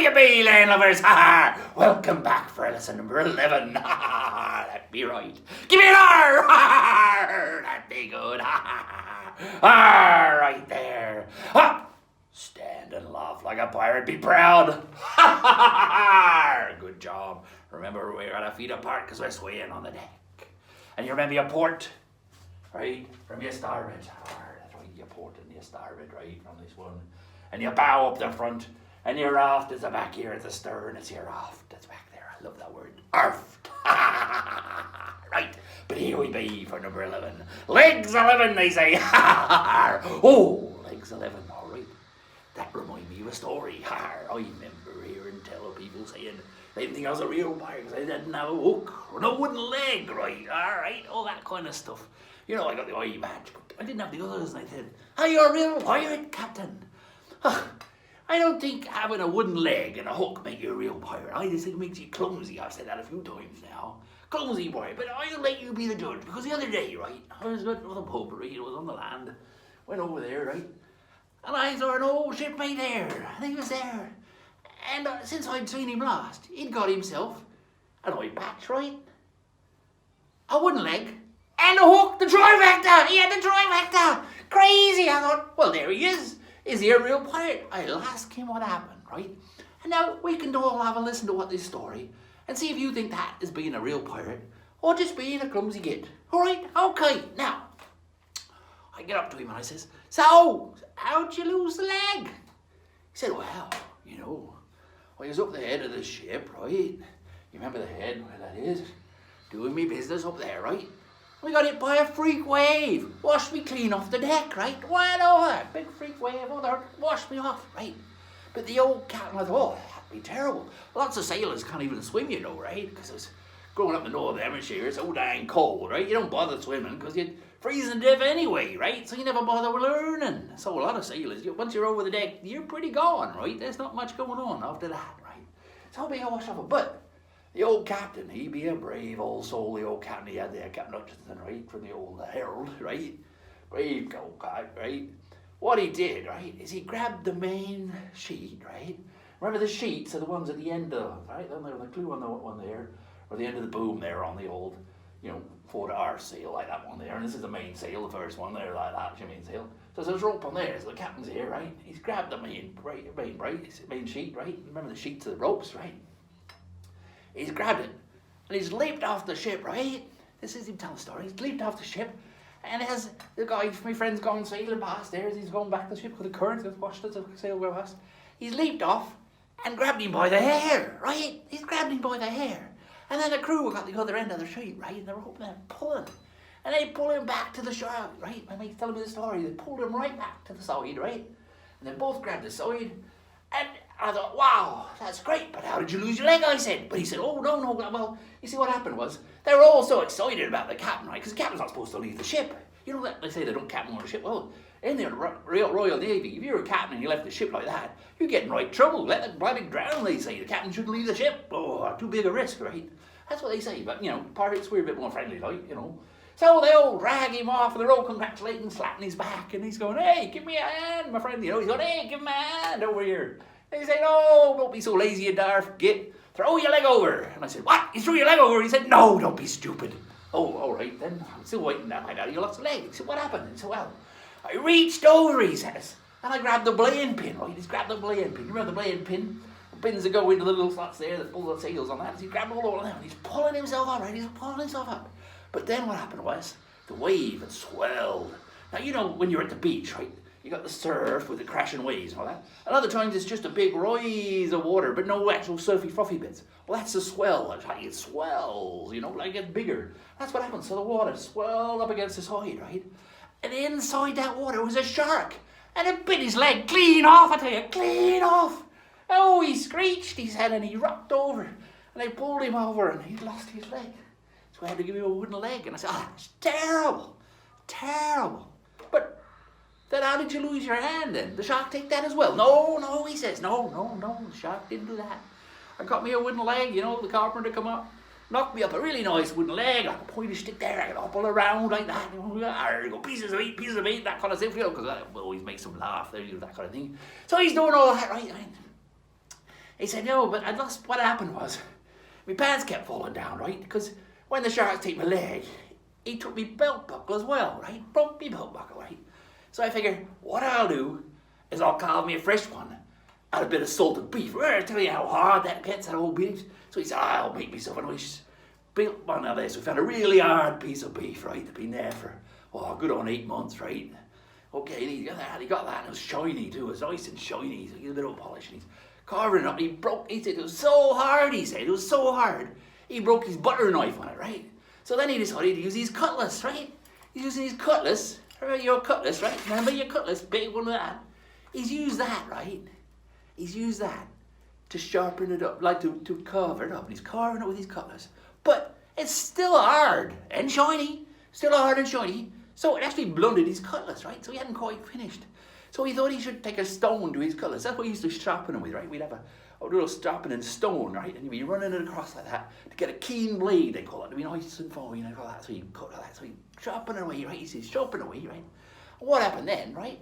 you be, lane lovers? Welcome back for lesson number 11. That'd be right. Give me an R. That'd be good. Right there. Stand and laugh like a pirate. Be proud. Good job. Remember, we're at our feet apart because we're swaying on the deck. And you remember your port, right? From your starboard. That's right, your port and your starboard, right? From this one. And you bow up the front. And your aft is the back here at the stern. It's your aft. That's back there. I love that word. Aft. Right. But here we be for number 11. Legs 11, they say. Oh, legs 11. All right. That reminds me of a story. I remember hearing tell of people saying they didn't think I was a real pirate because I didn't have a hook or no wooden leg, right? All right. All that kind of stuff. You know, I got the eye badge, but I didn't have the others. And I said, are you a real pirate, Captain? I don't think having a wooden leg and a hook make you a real pirate. I just think it makes you clumsy. I've said that a few times now. Clumsy boy. But I'll let you be the judge. Because the other day, right, I was at the pub, right, it was on the land. Went over there, right, and I saw an old shipmate there. And he was there. And since I'd seen him last, he'd got himself an eye patch, right, a wooden leg, and a hook, the trifecta. He had the trifecta. Crazy. I thought, well, there he is. Is he a real pirate? I'll ask him what happened, right? And now we can all have a listen to what this story and see if you think that is being a real pirate or just being a clumsy git. All right? Okay. Now, I get up to him and I says, so, how'd you lose the leg? He said, well, you know, I was up the head of the ship, right? You remember the head where that is? Doing me business up there, right? We got hit by a freak wave. Washed me clean off the deck, right? Went over. Big freak wave over there. Washed me off, right? But the old captain, I thought, oh, that'd be terrible. Lots of sailors can't even swim, you know, right? Because it was growing up in the Northern Hemisphere, it's so dang cold, right? You don't bother swimming because you'd freeze to death anyway, right? So you never bother learning. So a lot of sailors, once you're over the deck, you're pretty gone, right? There's not much going on after that, right? So I'll be washed off. But the old captain, he be a brave old soul, the old captain he had there, Captain Hutchinson, right, from the old Herald, right? Brave old guy, right? What he did, right, is he grabbed the main sheet, right? Remember the sheets are the ones at the end of, right? The clue on the one there, or the end of the boom there on the old, you know, fore arse sail, like that one there. And this is the main sail, the first one there, like that, your main sail. So there's a rope on there, so the captain's here, right? He's grabbed the main sheet, right? Remember the sheets of the ropes, right? He's grabbed it, and he's leaped off the ship, right? This is him telling the story. He's leaped off the ship, and as the guy, my friend's going sailing past there, as he's going back to the ship, because the current has washed it, so the sail go past. He's leaped off and grabbed him by the hair, right? He's grabbed him by the hair. And then the crew got the other end of the sheet, right? And they're up there pulling. And they pull him back to the shore, right? My mate's telling me the story. They pulled him right back to the side, right? And they both grabbed the side, and I thought, wow, that's great, but how did you lose your leg, I said. But he said, oh, no, well, you see what happened was, they were all so excited about the captain, right, because the captain's not supposed to leave the ship. You know that they say they don't captain on a ship? Well, in the Royal Navy, if you're a captain and you left the ship like that, you get in right trouble. Let the bloody drown, they say. The captain shouldn't leave the ship. Oh, too big a risk, right? That's what they say, but, you know, pirates, we're a bit more friendly, like, you know. So they all drag him off, and they're all congratulating, slapping his back, and he's going, hey, give me a hand, my friend, you know. He's going, hey, give him a hand over here. They say, no, don't be so lazy, you darf git. Throw your leg over. And I said, what? You threw your leg over? He said, no, don't be stupid. Oh, all right, then. I'm still waiting now. I got you lost a leg. He said, what happened? He said, well, I reached over, he says, and I grabbed the belaying pin, right? He's grabbed the belaying pin. You remember the belaying pin? The pins that go into the little slots there that pull the sails on that. So he grabbed all of them, and he's pulling himself up, right? He's pulling himself up. But then what happened was, the wave had swelled. Now, you know, when you're at the beach, right? You got the surf with the crashing waves and all that. And other times it's just a big rise of water, but no actual surfy, frothy bits. Well, that's the swell. That's how it swells, you know, like it gets bigger. That's what happens. So the water swelled up against the side, right? And inside that water was a shark. And it bit his leg clean off, I tell you, clean off. Oh, he screeched, he said, and he rocked over. And they pulled him over, and he'd lost his leg. So I had to give him a wooden leg. And I said, it's terrible, terrible. But then how did you lose your hand then? The shark take that as well? No, he says, no, the shark didn't do that. I got me a wooden leg, you know, the carpenter come up, knocked me up a really nice wooden leg, like a pointy stick there, I could hobble around like that, you know, go pieces of meat, that kind of stuff, you know, because that always makes them laugh, that kind of thing. So he's doing all that, right? He said, no, but I lost, what happened was, my pants kept falling down, right? Because when the sharks take my leg, he took me belt buckle as well, right? Broke me belt buckle, right? So I figured, what I'll do is I'll carve me a fresh one out of a bit of salted beef. I'll tell you how hard that gets, that old beef. So he said, I'll make myself a nice built one of this. We found a really hard piece of beef, right? It'd been there for, a good on 8 months, right? Okay, he got that, and it was shiny too. It was nice and shiny, so he had a bit of polish. And he's carving it up, he said, it was so hard, he said, it was so hard. He broke his butter knife on it, right? So then he decided to use his cutlass, right? He's using his cutlass, remember your cutlass, right? Remember your cutlass, big one of that. He's used that, right? He's used that to sharpen it up, like to carve it up. And he's carving it with his cutlass. But it's still hard and shiny, still hard and shiny. So it actually blunted his cutlass, right? So he hadn't quite finished. So he thought he should take a stone to his cutlass. That's what he used to sharpen him with, right? We'd have a little sharpening stone, right? And he'd be running it across like that to get a keen blade, they call it. To be nice and fine and all that. So he'd cut like that. So he'd sharpen it away, right? He's sharpening away, right? And what happened then, right?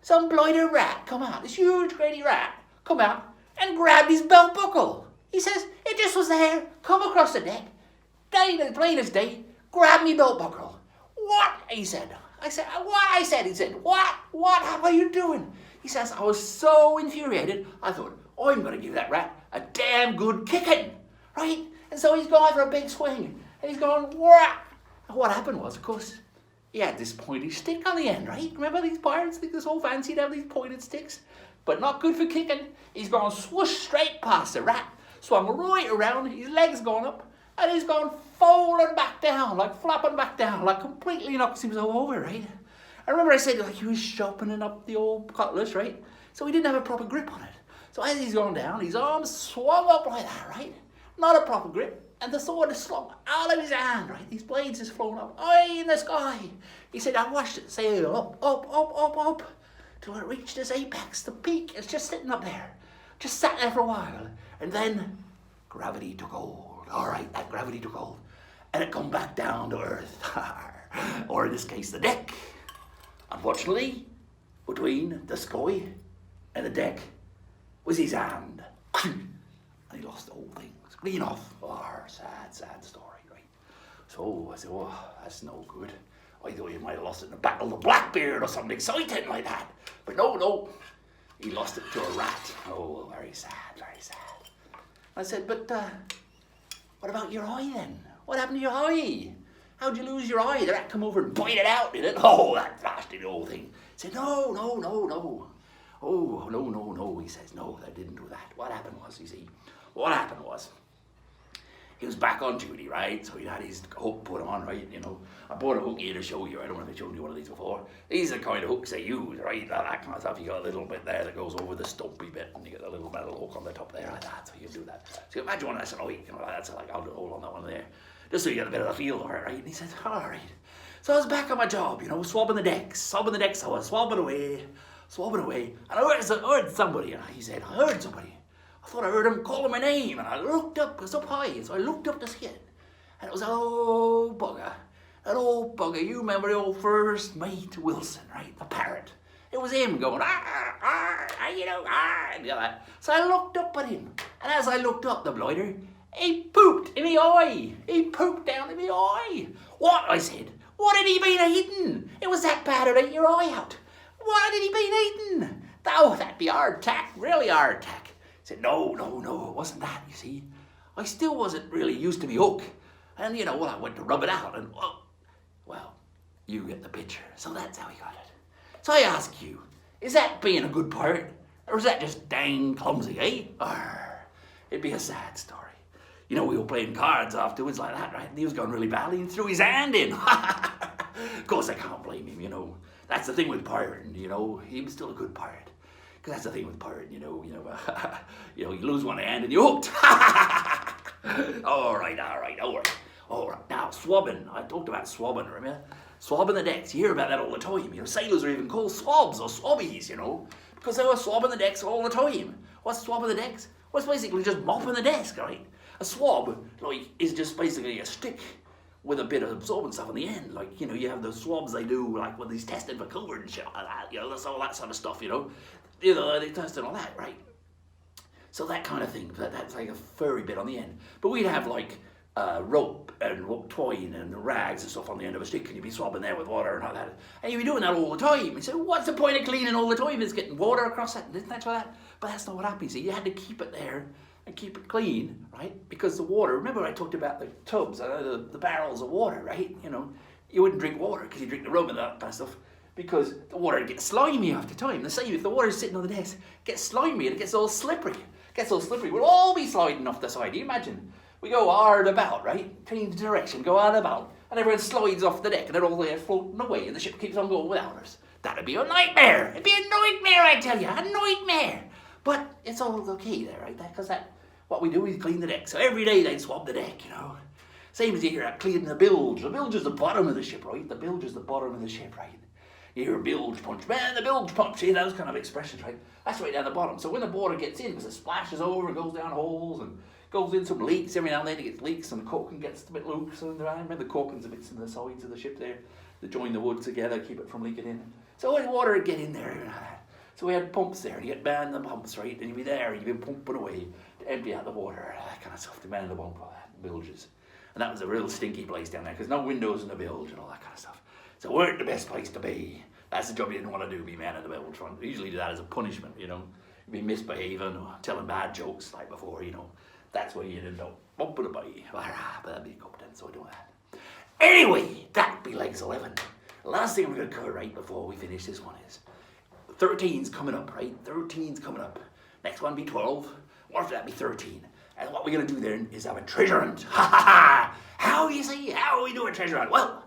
Some blighter rat come out, this huge, grady rat, come out and grabbed his belt buckle. He says, it just was there, come across the deck, plain as day, grab me belt buckle. What? He said. I said, what? I said, he said, what? What are you doing? He says, I was so infuriated, I thought, I'm going to give that rat a damn good kicking, right? And so he's going for a big swing, and he's going, whack. And what happened was, of course, he had this pointy stick on the end, right? Remember these pirates think they're so fancy to have these pointed sticks? But not good for kicking. He's gone swoosh straight past the rat, swung right around, his legs gone up, and he's gone falling back down, like flopping back down, like completely knocks himself over, right? I remember I said, like, he was sharpening up the old cutlass, right? So he didn't have a proper grip on it. So as he's gone down, his arms swung up like that, right? Not a proper grip. And the sword is slung out of his hand, right? These blades is flown up high in the sky. He said, I watched it sail up, till it reached its apex, the peak. It's just sitting up there. Just sat there for a while. And then gravity took hold. All right, that gravity took hold. And it come back down to earth. Or in this case, the deck. Unfortunately, between the sky and the deck was his hand. And he lost the whole thing. It's clean off. Oh, sad story, right? So I said, that's no good. I thought you might have lost it in the Battle of Blackbeard or something exciting like that. But no. He lost it to a rat. Oh, very sad, very sad. I said, but what about your eye then? What happened to your eye? How'd you lose your eye? The rat come over and bite it out, did it? Oh, that blasted old thing. He said, no. Oh, no. He says, no, I didn't do that. What happened was, he was back on duty, right? So he had his hook put on, right? You know, I bought a hook here to show you. I don't know if I've shown you one of these before. These are the kind of hooks they use, right? That kind of stuff. You got a little bit there that goes over the stumpy bit, and you get a little metal hook on the top there like that. So you do that. So imagine one that's an eye, you know, that's like, I'll hold on that one there. Just so you get a bit of a feel of it, right? And he said, all right. So I was back on my job, you know, swabbing the decks. I was swabbing away. And I heard somebody, and he said, I heard somebody. I thought I heard him calling my name, and I looked up, it was up high, so I looked up to see it. And it was an old bugger. You remember the old first mate Wilson, right? The parrot. It was him going, you know, and that. So I looked up at him, and as I looked up, the blighter, he pooped in my eye. He pooped down in my eye. What? I said. What had he been eating? It was that bad to eat your eye out. What had he been eating? Oh, that'd be hard tack, really hard tack. I said, no, it wasn't that, you see. I still wasn't really used to me hook. And, you know, I went to rub it out, and, well, you get the picture. So that's how he got it. So I ask you, is that being a good pirate? Or is that just dang clumsy, eh? It'd be a sad story. You know, we were playing cards afterwards like that, right? And he was going really badly and threw his hand in. Of course, I can't blame him, you know. That's the thing with pirating, you know. He was still a good pirate. Because that's the thing with pirating, you know, you lose one hand and you're hooked. All right. Now, swabbing. I talked about swabbing, remember? Swabbing the decks. You hear about that all the time. You know, sailors are even called swabs or swabbies, you know, because they were swabbing the decks all the time. What's swabbing the decks? Well, it's basically just mopping the desk, right? A swab, like, is just basically a stick with a bit of absorbent stuff on the end. Like, you know, you have those swabs they do, like, when he's testing for COVID and shit like that, you know, that's all that sort of stuff, you know. You know, they tested all that, right? So that kind of thing, that's like a furry bit on the end. But we'd have like rope and twine and rags and stuff on the end of a stick, and you'd be swabbing there with water and all that. And you'd be doing that all the time. You say, what's the point of cleaning all the time? It's getting water across that, isn't that that? But that's not what happened. See, you had to keep it there and keep it clean, right? Because the water, remember I talked about the tubs, the barrels of water, right? You know, you wouldn't drink water because you drink the rum and that kind of stuff, because the water would get slimy after time. The same if the water's sitting on the desk, it gets slimy and it gets all slippery. We'll all be sliding off the side. Do you imagine? We go hard about, right? Change direction, go hard about, and everyone slides off the deck and they're all there floating away and the ship keeps on going without us. That'd be a nightmare. It'd be a nightmare, I tell you, a nightmare. But it's all okay there, right? Because what we do is clean the deck. So every day they'd swab the deck, you know. Same as you hear at cleaning the bilge. The bilge is the bottom of the ship, right? The bilge is the bottom of the ship, right? You hear a bilge punch. Man, the bilge punch. See, those kind of expressions, right? That's right down the bottom. So when the water gets in, because it splashes over and goes down holes and goes in some leaks, every now and then it gets leaks and the corking gets a bit loose. And I remember the corkings a bit in the sides of the ship there to join the wood together, keep it from leaking in. So when the water would get in there, you know, so we had pumps there, and you had man the pumps, right? And you'd be there, and you'd be pumping away to empty out the water, that kind of stuff, to man the pump, all that, bilges. And that was a real stinky place down there, because no windows in the bilge and all that kind of stuff. So it weren't the best place to be. That's the job you didn't want to do, be manning the bilge. We usually do that as a punishment, you know. You'd be misbehaving or telling bad jokes like before, you know. That's where you'd end up bumping a body. But that'd be a couple times, so I do that. Anyway, that'd be legs 11. The last thing I'm going to cover right before we finish this one is 13's coming up, right? 13's coming up. Next one be 12. After that be 13. And what we're going to do then is have a treasure hunt. Ha ha ha! How you see? How we do a treasure hunt? Well,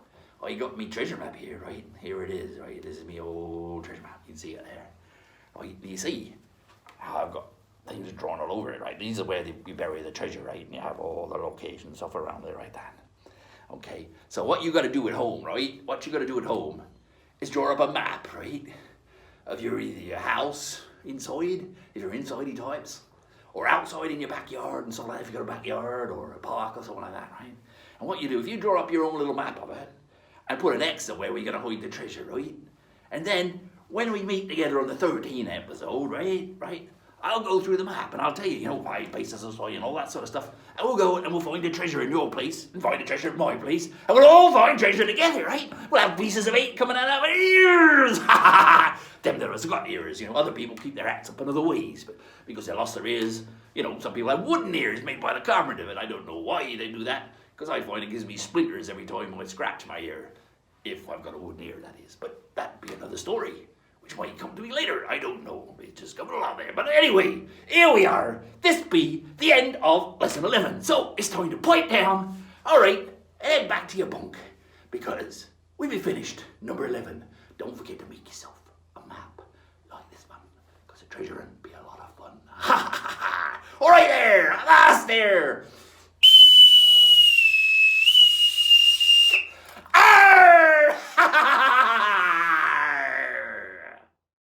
you got me treasure map here, right? Here it is, right? This is me old treasure map. You can see it there. Right, you see how I've got things drawn all over it, right? These are where we bury the treasure, right? And you have all the locations stuff around there, right? That. Okay, so what you got to do at home, right? What you got to do at home is draw up a map, right? Of either your house inside, if you're inside types, or outside in your backyard and something like that, if you've got a backyard or a park or something like that, right? And what you do, if you draw up your own little map of it and put an X somewhere where you're going to hide the treasure, right? And then when we meet together on the 13th episode, right? I'll go through the map and I'll tell you, you know, 5 places or so, and all that sort of stuff. And we'll go and we'll find the treasure in your place and find the treasure in my place. And we'll all find treasure together, right? We'll have pieces of 8 coming out of our ears. Them that have got ears, you know, other people keep their hats up in other ways, but because they lost their ears, you know, some people have wooden ears made by the carpenter, and I don't know why they do that, because I find it gives me splinters every time I scratch my ear, if I've got a wooden ear, that is. But that'd be another story, which might come to me later. I don't know. It's just coming along there. But anyway, here we are. This be the end of lesson 11. So it's time to pipe down. All right, head back to your bunk, because we've been finished number 11. Don't forget to make yourself a map like this one, because the treasure hunt be a lot of fun. Ha ha ha! All right there, at last there.